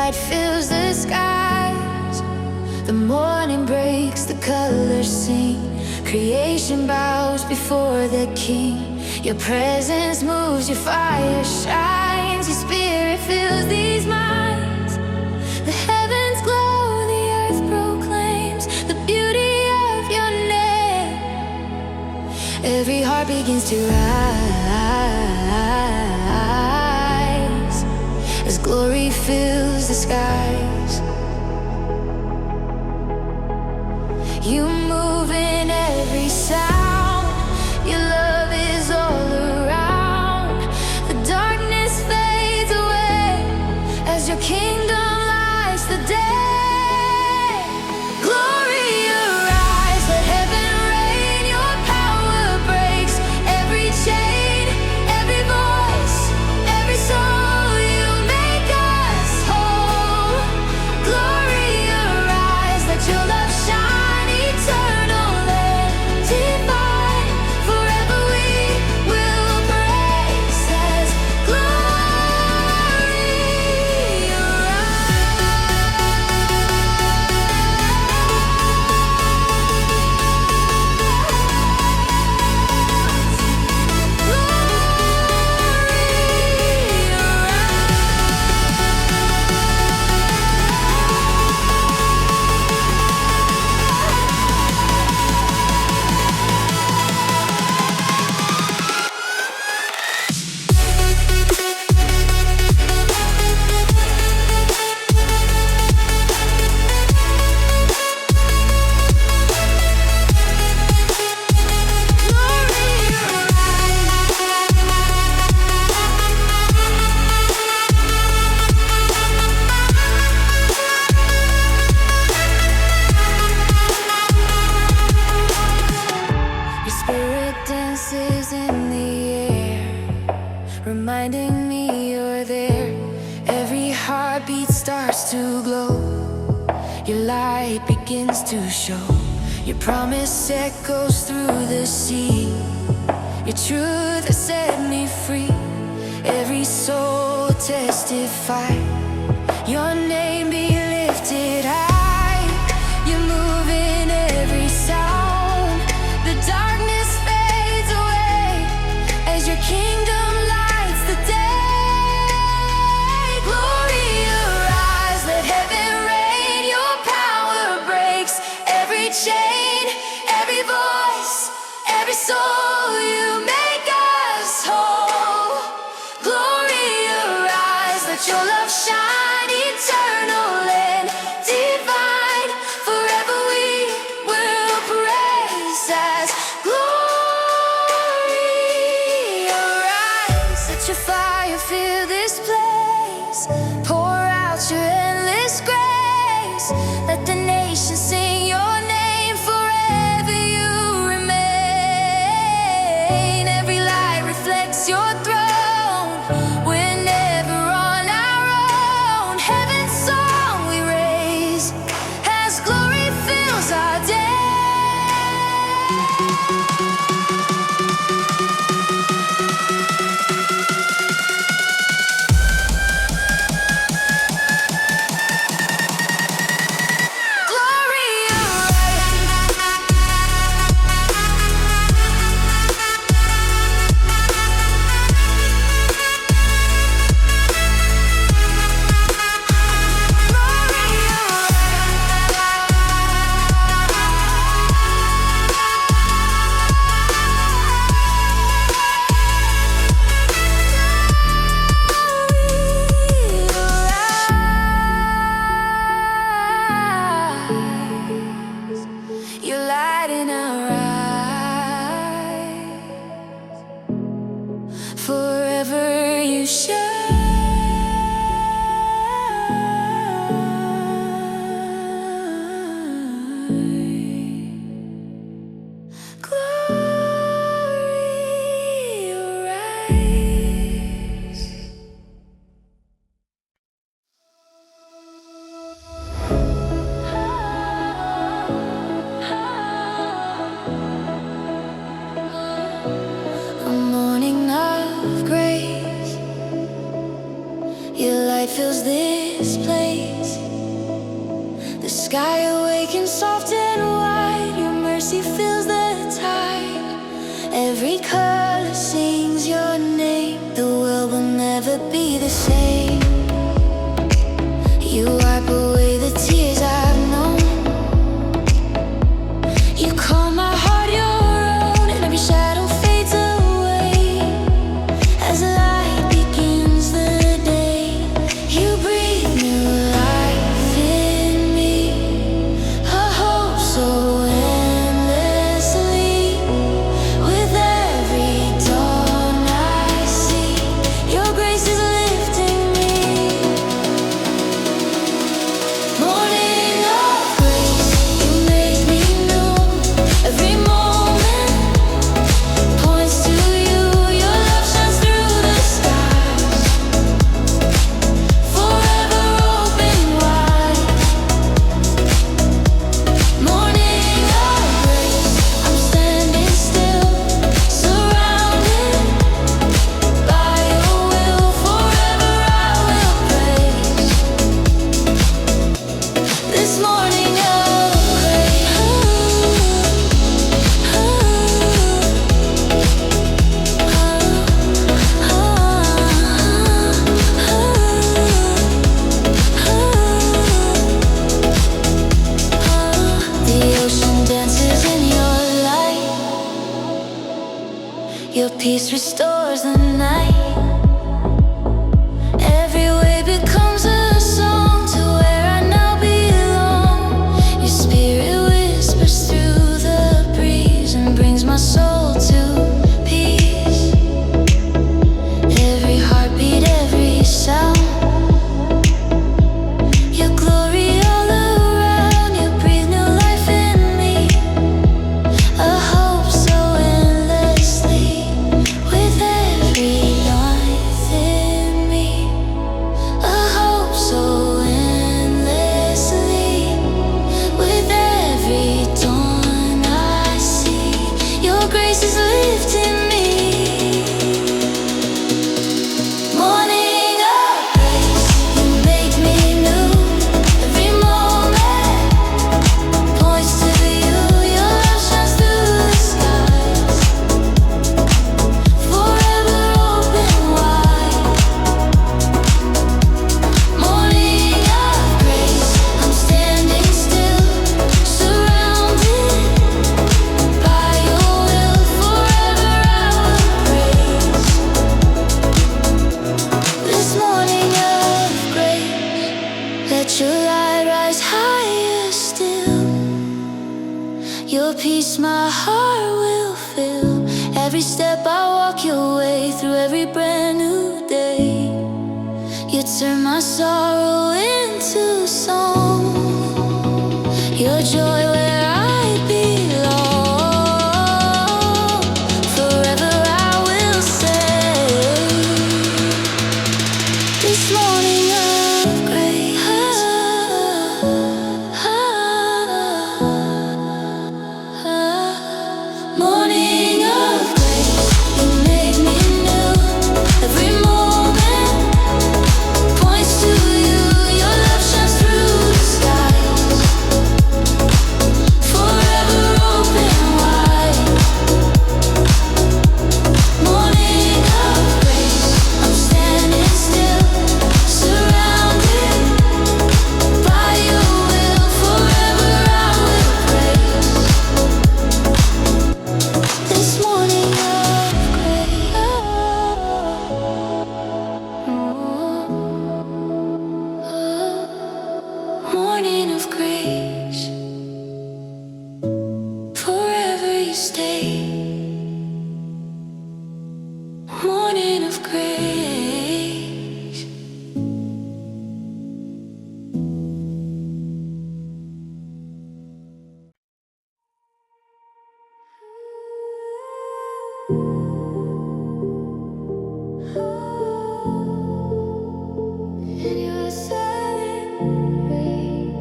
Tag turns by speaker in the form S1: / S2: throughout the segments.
S1: light fills the skies. The morning breaks, the colors sing. Creation bows before the King. Your presence moves, your fire shines. Your spirit fills these minds. The heavens glow, the earth proclaims the beauty of your name. Every heart begins to rise as glory fills the skies. You move in every sound. Your love is all around. The darkness fades away as your kingdom lights the day. Glory arise, let heaven reign. Your power breaks every chain, every voice, every soul. You make us whole. Glory arise, let your love shine. Eternal and divine, forever we will praise as glory dances in the air, reminding me you're there. Every heartbeat starts to glow. Your light begins to show. Your promise echoes through the sea. Your truth has set me free. Every soul testify. Your name be lifted high. You move in every sound. The darkness fades away as your kingdom lights the day. Glory arise, let heaven reign. Your power breaks every chain, every voice, every soul. You make us whole. Glory arise, let your love shine. Eternal and divine, forever we will praise as glory arise. Let your fire fill this place. Pour out your endless grace. Let the nations sing your name. Forever you remain. Every light reflects your throne. We're never on our own. Heaven's song we raise. Your light fills this place. The sky awakens soft and wide. Your mercy fills the tide. Every color sings your name. The world will never be the same. You wipe away the tears I've known. You call my heart your own, and every shadow fades away as light begins the day. You breathe new life in me, a hope so endlessly. With every dawn I see, your grace is lifting me. Morning of grace, you make me new. Every moment points to you. Your love shines through the skies, forever open wide. Morning of grace, I'm standing still, surrounded by your will. Forever I will praise this morning of grace. The ocean dances in your light. Your peace restores the night. Every wave becomes a song to where I now belong. Your spirit whispers through the breeze and brings my soul to peace. Every heartbeat, every sound, your glory all around. You breathe new life in me, a hope so endlessly. With every life in me, a hope so endlessly. With every dawn I see, your grace is lifting me. Morning of grace, you make me new. Every moment points to you. Your love shines through the skies, forever open wide. Morning of grace, I'm standing still, surrounded by your will. Forever I will praise this morning of grace. Let your light rise higher still. Your peace my heart will fill. Every step I walk your way, through every brand new day. You turn my sorrow into song. Your joy where I belong. Forever I will say this morning of grace. Morning of grace, you make me new. Every moment points to you. Your love shines through the skies, forever open wide. Morning of grace, I'm standing still, surrounded by your will. Forever I will praise this morning of grace. Morning of grace, forever you stay. Morning of grace. And you're setting free.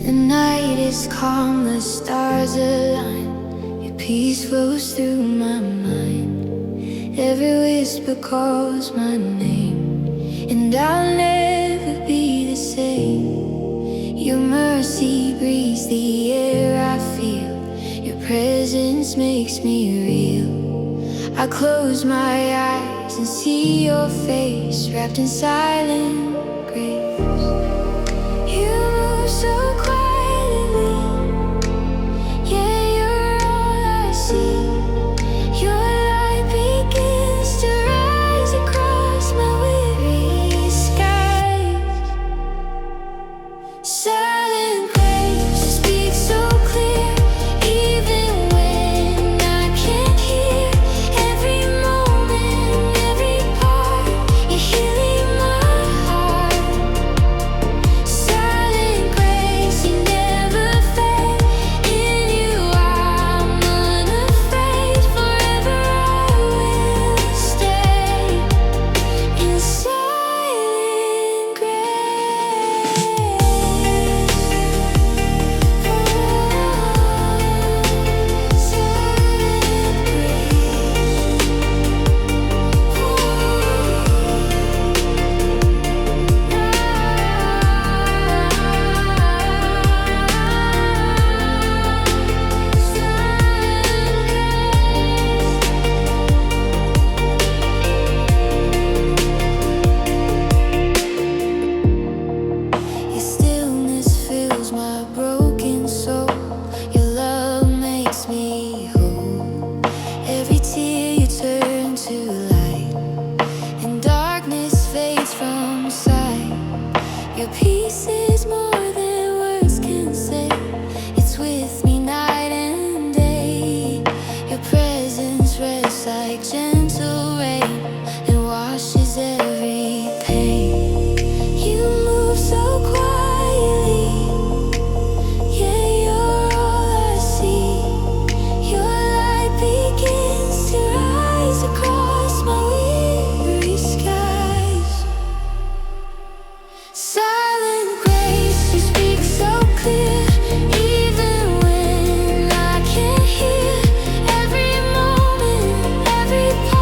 S1: The night is calm, the stars align. Peace flows through my mind. Every whisper calls my name, and I'll never be the same. Your mercy breathes the air I feel. Your presence makes me real. I close my eyes and see your face wrapped in silent grace. You move so quietly, yeah, you're all I see. Your light begins to rise across my weary skies. Silent grace, you speak so clear, even when I can't hear. Every moment, every part, you're healing my heart. Silent grace, you never fade. In you I'm unafraid. Forever I will stay in silent grace. Your stillness fills my broken soul. Your love makes me whole. Every tear you turn to light, and darkness fades from sight. Your peace is more than words can say. It's with me night and day. Your presence rests like gentle rain and washes every pain. You move so quietly, yeah, you're all I see. Your light begins to rise across my weary skies. Silent grace, you speak so clear, even when I can't hear. Every moment, every part,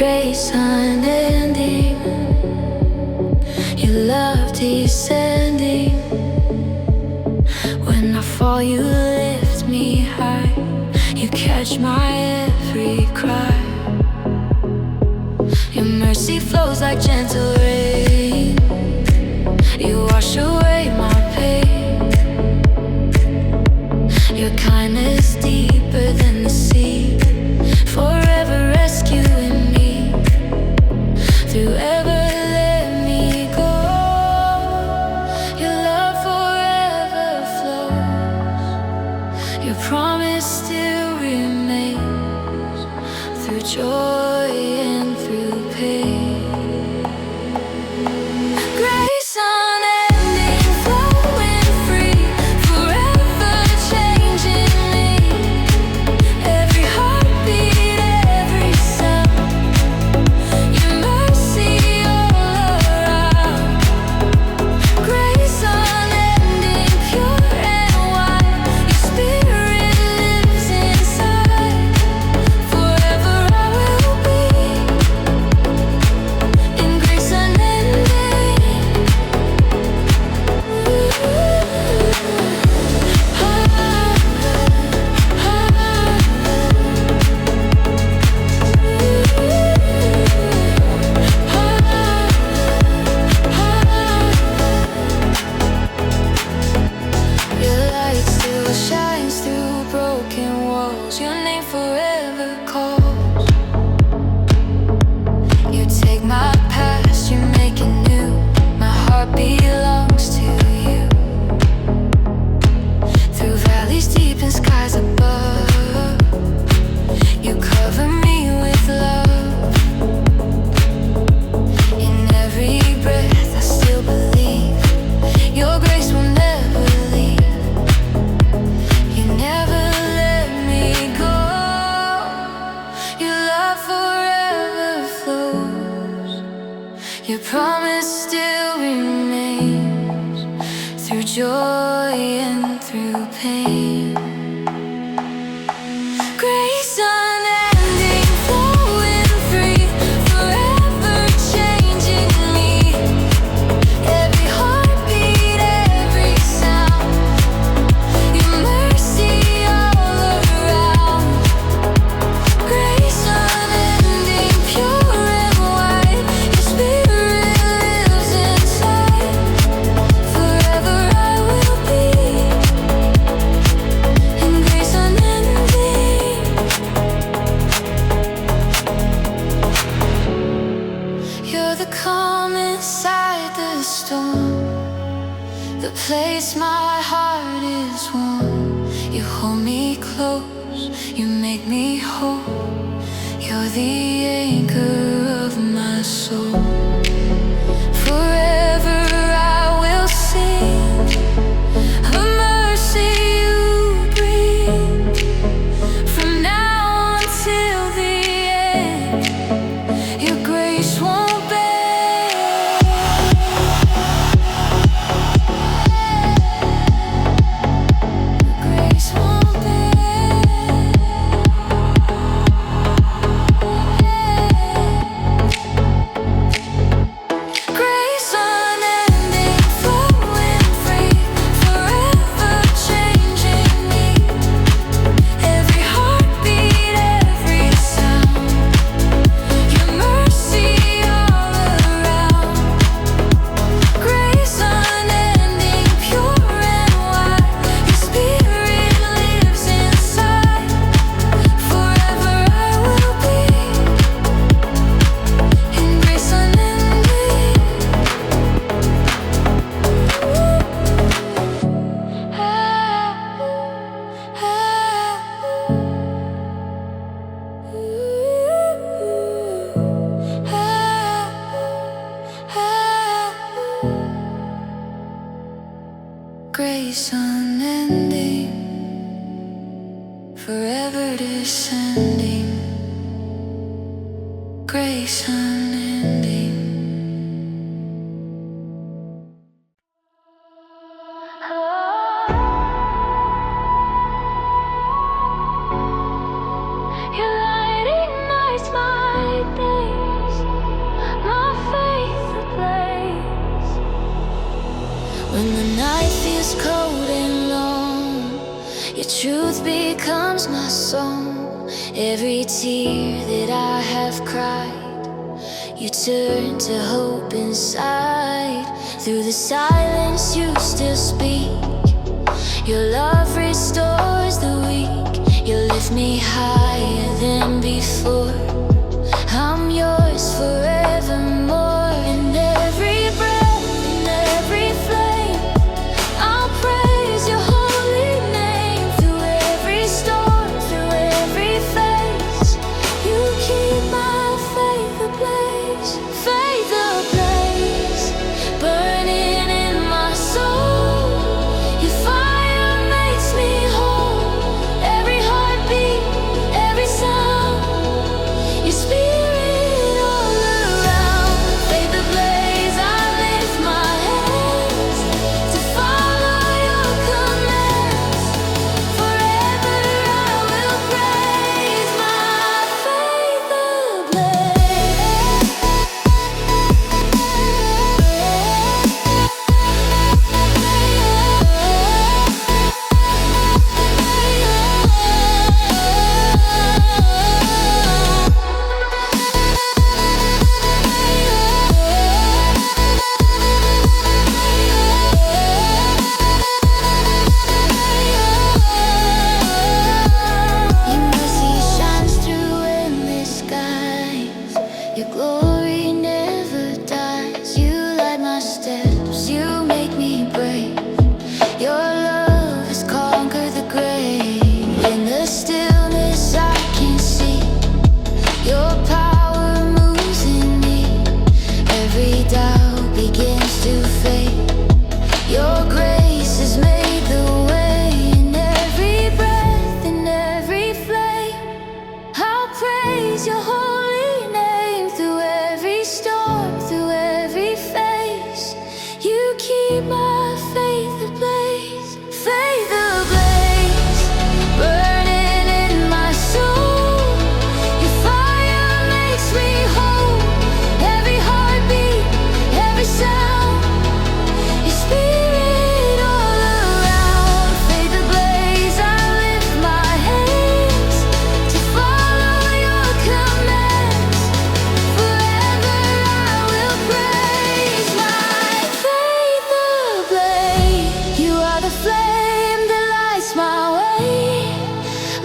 S1: grace unending, your love descending. When I fall, you lift me high, you catch my every cry. Your mercy flows like gentle rain, you wash away my pain. Your kindness deeper than the sea, forever rescuing me. Through ever let me go, your love forever flows. Your promise still remains, through joy and through pain. Grace unending, flowing free, forever changing me. Every heartbeat, every sound, your mercy all around. Grace unending, pure and wide, your spirit lives inside. Forever I will be in grace unending. Your light still shines through broken walls, your name forever calls. You take my past, you make it new, my heart belongs to you. Through valleys deep and skies above, you cover me with love. In every breath I still believe, your grace will never leave. You never let me go, your love forever flows. Your promise still remains, through joy and through pain. Grace unending, flowing free, forever changing me. Every heartbeat, every sound, your mercy all around. Grace unending, pure and wide, your spirit lives inside. Forever I will be in grace unending. You're the calm inside the storm, the place my heart is warm. You hold me close, you make me whole. You're the anchor of my soul. Forever I will sing the mercy you bring. From now until the end, your grace won't bend. Grace won't bend. Grace unending, flowing free, forever changing me. Every heartbeat, every sound, your mercy all around. Grace unending, pure and wide, your spirit lives inside. Forever I will be in grace unending. Grace unending, forever descending. Grace unending. Your light ignites my day. truth becomes my song. Every tear that I have cried, you turn to hope inside. Through the silence you still speak. Your love restores the weak. You lift me higher than before. I'm yours forevermore. In every breath, in every flame, I'll praise your holy name. Through every storm, through every phase, you keep my faith ablaze. Faith ablaze, burning in my soul. Your fire makes me whole. Every heartbeat, every sound, your spirit all around. Faith ablaze, I lift my hands to follow your commands. Forever I will praise my faith ablaze. Your mercy shines through endless skies. Your glory never dies. You light my steps, you make me brave. Your love has conquered the grave. In the stillness I can see your power moves in me. Every doubt begins to fade. Your grace has made the way. In every breath, in every flame, I'll praise your holy name. Through every storm, through every phase, you keep my faith ablaze. Faith ablaze, burning in my soul. Your fire makes me whole. Every heartbeat, every sound, your spirit all around. Faith ablaze, I lift my hands to follow your commands. Forever I will praise my faith ablaze. You are the flame that lights my way,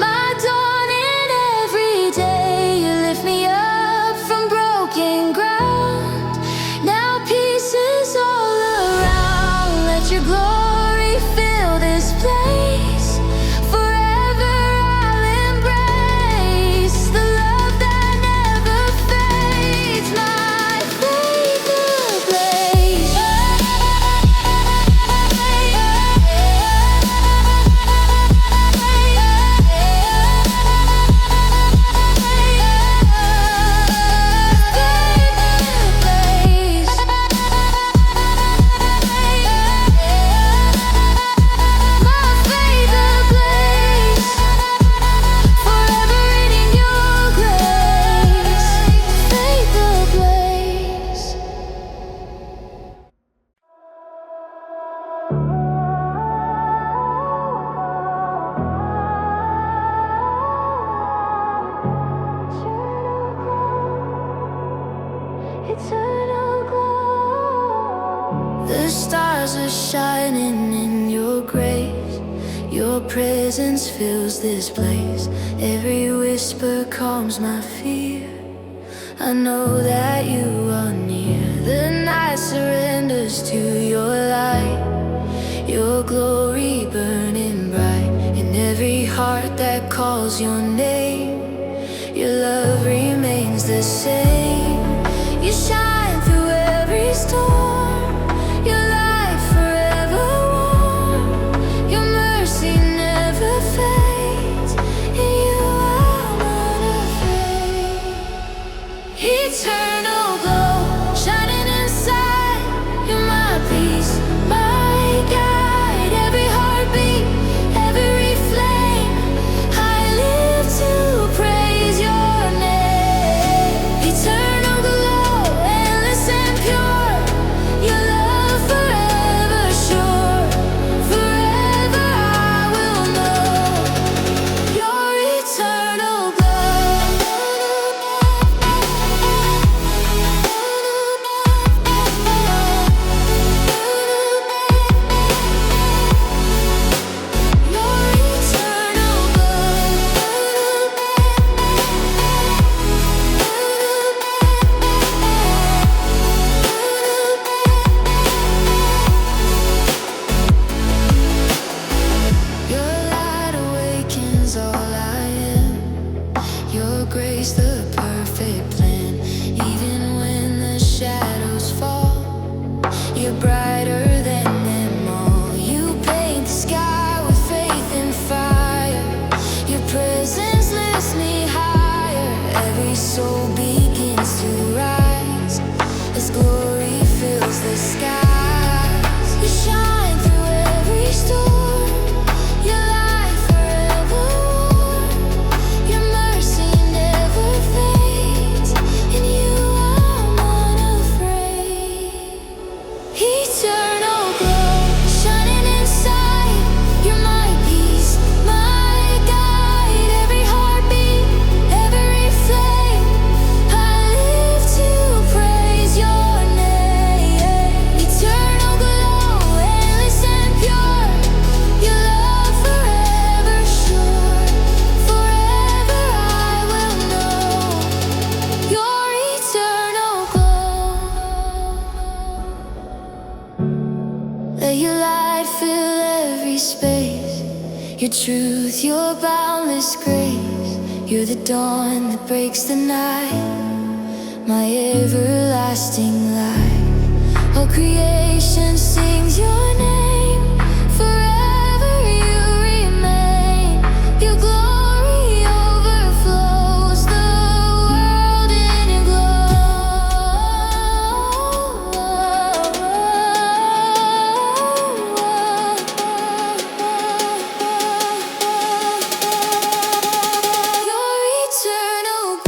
S1: my dawn in every day. You lift me up from broken ground. Now peace is all around. Let your glory fill this place. Forever I'll embrace the love that never fades. My faith ablaze. Eternal glow. The stars are shining in your grace. Your presence fills this place. Every whisper calms my fear. I know that you are near. The night surrenders to your light. Your glory burning bright. In every heart that calls your name, your love remains the same. You shine through every storm. Your light forever warm. Your mercy never fades. In you I'm unafraid. Eternal glow, shining inside. You're my peace, my guide. Every heartbeat, every flame, I live to praise your name. Eternal glow, endless and pure. Your love forever sure. Forever I will know. Your truth, your boundless grace. You're the dawn that breaks the night, my everlasting light. All creation sings your name, forever you remain. Your glory overflows the world in your Your eternal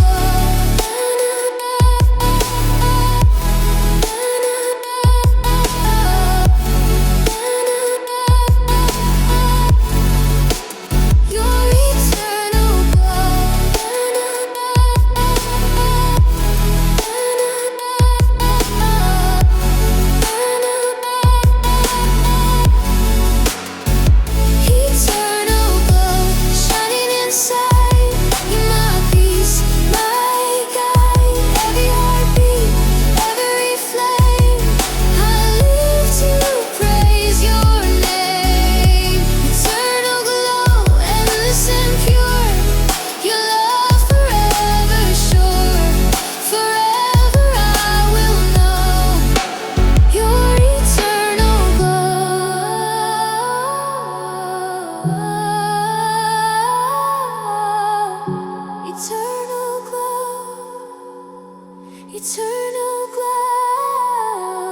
S1: eternal glow,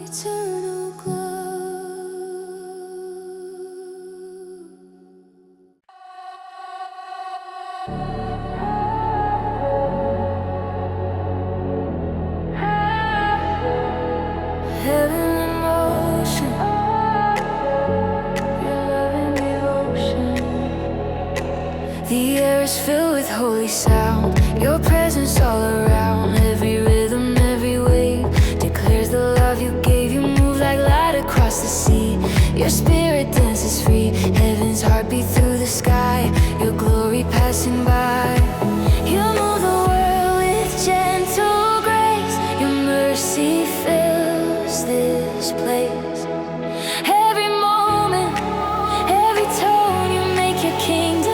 S1: eternal glow. Heaven in motion, your love in devotion. The air is filled with holy sound, your presence all around. Every rhythm, every wave declares the love you gave. You move like light across the sea. Your spirit dances free, heaven's heartbeat through the sky. Your glory passing by. You move the world with gentle grace. Your mercy fills this place. Every moment, every tone, you make your kingdom.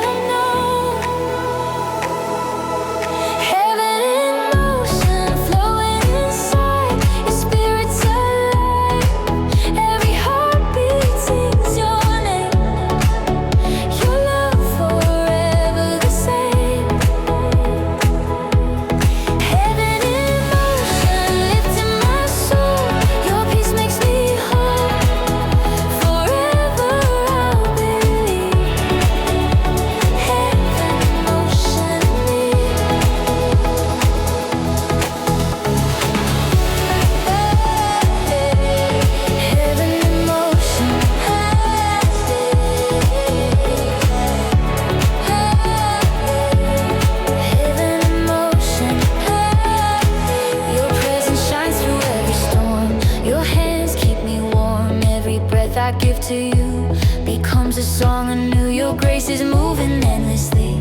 S1: I give to you becomes a song anew. Your grace is moving endlessly,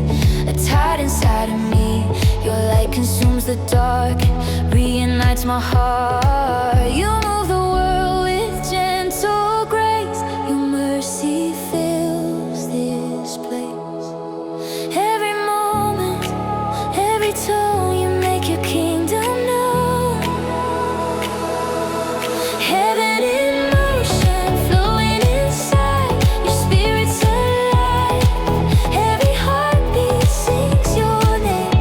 S1: a tide inside of me. Your light consumes the dark, reunites my heart. You move the world with gentle grace. Your mercy fills this place. Every moment, every tone, you make your kingdom known. Heaven in motion, flowing inside. Your spirit's alive. Every heartbeat sings your name.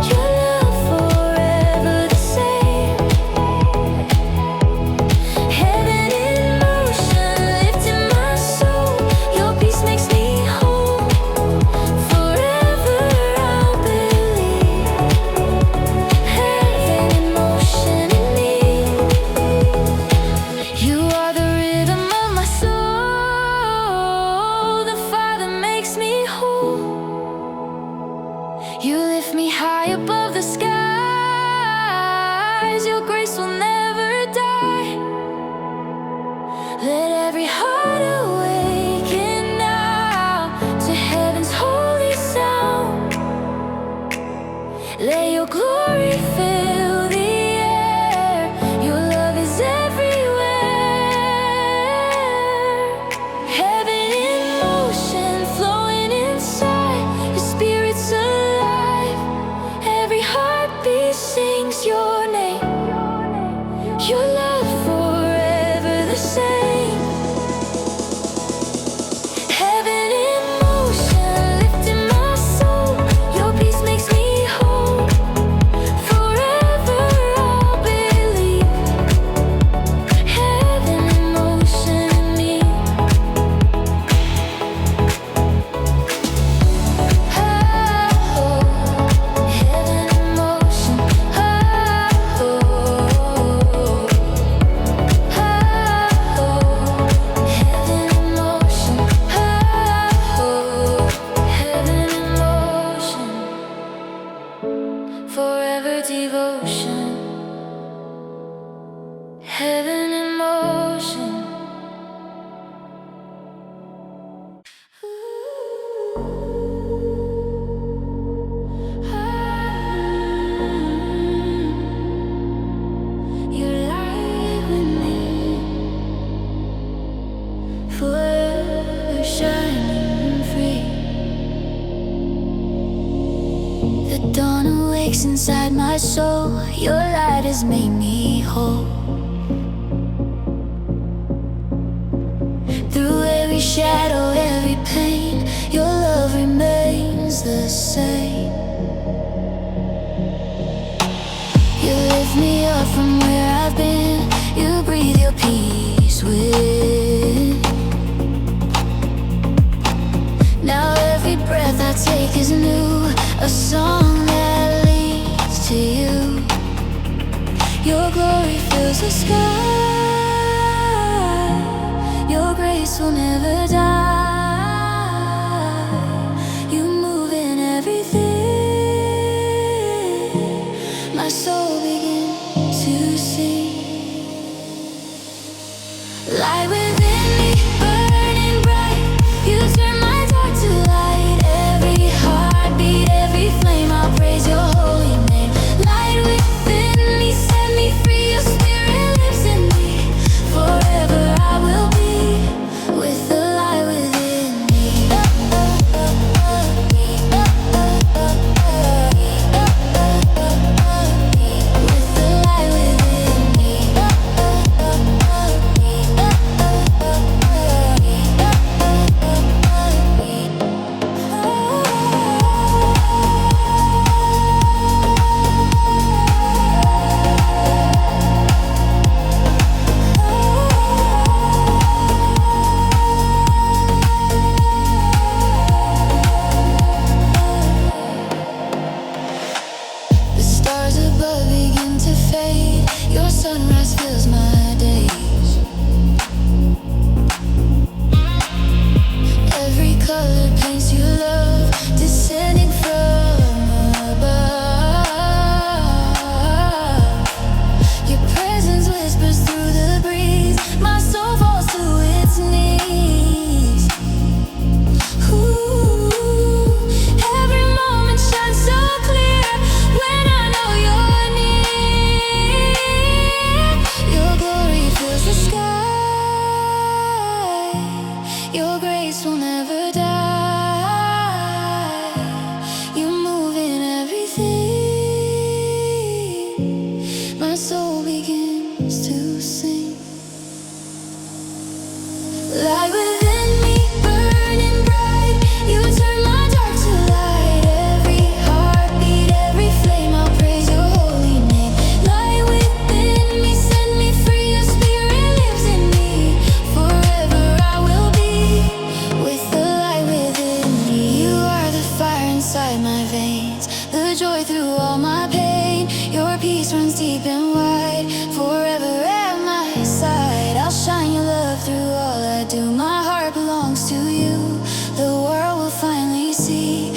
S1: Your love forever the same. Heaven in motion, lifting my soul. Your peace makes me whole. Forever I'll believe. Heaven in motion in me. You are the rhythm of my soul. The Father makes me whole. You lift me high above the skies. Your grace will never die. Let every heart awaken now to heaven's holy sound. Let your glory fill the air. Your love is everywhere. aches inside my soul. Your light has made me whole. Through every shadow, every pain, your love remains the same. You lift me up from where I've been. You breathe your peace within. Now every breath I take is new, a song that leads to you. Your glory fills the sky. Your grace will never die. You move in everything. My soul begins to sing. Light within me, burning bright. You turn my dark to light. Every heartbeat, every flame, I'll praise your holy name. Light within me, set me free. Your spirit lives in me. Forever I will be with the light within me. With the light within me. The stars above begin to fade. Your sunrise fills my days. Every color paints your love, descending from above. Your presence whispers through the breeze. My soul falls to its knees. Ooh, every moment shines so clear when I know you're near. Your glory fills the sky. Your grace will never die. You move in everything. My soul begins to sing. Light within me, burning bright. You turn my dark to light. Every heartbeat, every flame, I'll praise your holy name. Light within me, set me free. Your spirit lives in me. Forever I will be with the light within me. You are the fire inside my veins, the joy through all my pain. Your peace runs deep and wide. Forever at my side, I'll shine your love through all I do. My heart belongs to you. The world will finally see